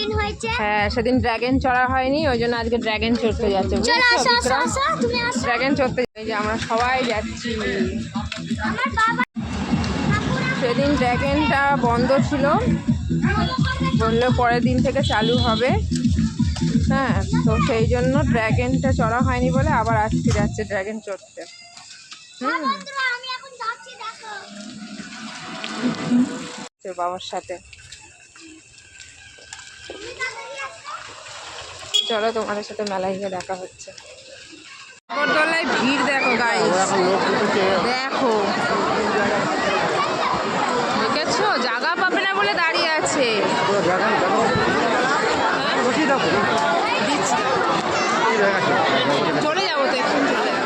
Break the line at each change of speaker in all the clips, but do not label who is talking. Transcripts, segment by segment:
দিন হয়েছে।
হ্যাঁ সেদিন ড্রাগন চড়া হয়নি, ওই জন্য আজকে ড্রাগন চড়তে যাচ্ছে।
চলো আসো আসো আসো, তুমি আসো।
ড্রাগন চড়তে এই যে আমরা সবাই যাচ্ছি।
আমার বাবা
সেদিন ড্রাগনটা বন্ধ ছিল, বললো পরের দিন থেকে চালু হবে। হ্যাঁ তো সেই জন্য ড্রাগনটা চড়া হয়নি বলে আবার আজকে যাচ্ছে ড্রাগন চড়তে।
বন্ধুরা আমি এখন যাচ্ছি, দেখো
তোর বাবার সাথে। চলো তোমাদের সাথে মেলায় গিয়ে দেখা হচ্ছে। নাগরদোলায় ভিড় দেখো গাইস, দেখো দেখেছো জায়গা পাবে না বলে দাঁড়িয়ে আছে। চলে যাবো তো এখন, চলে যাবো।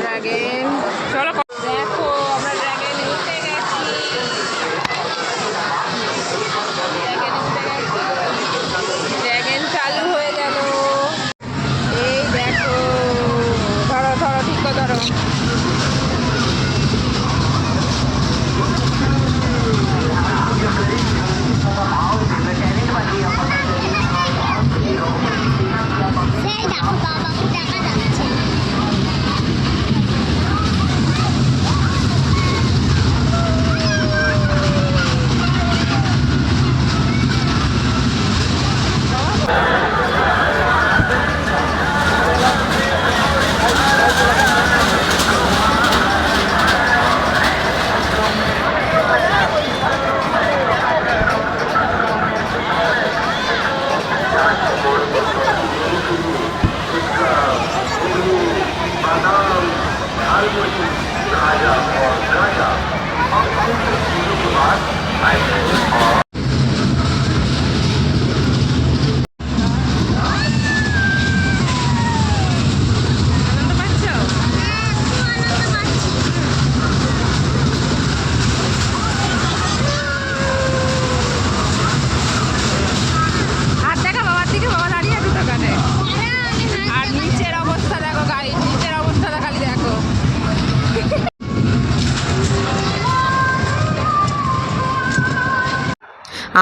ড্রাগন চলো, দেখো আমরা ড্রাগনে উঠে গেছি। ড্রাগন চালু হয়ে গেল। এই দেখো, ধরো ধরো ঠিক করে ধরো।
সেই দেখো বাবাকে দেখা যাচ্ছে।
আনন্দ পাচ্ছ? হাত দেখা বাবার দিকে, বাবা দাঁড়িয়ে আছে দোকানে। আর নিচের অবস্থা দেখো গাড়ি, নিচের অবস্থাটা খালি দেখো।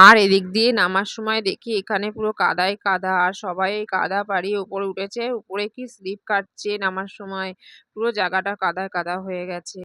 আর এদিক দিয়ে নামার সময় দেখি এখানে পুরো কাদায় কাদা, আর সবাই কাদা পাড়িয়ে উপরে উঠেছে। উপরে কি স্লিপ কাটছে নামার সময়, পুরো জায়গাটা কাদায় কাদা হয়ে গেছে।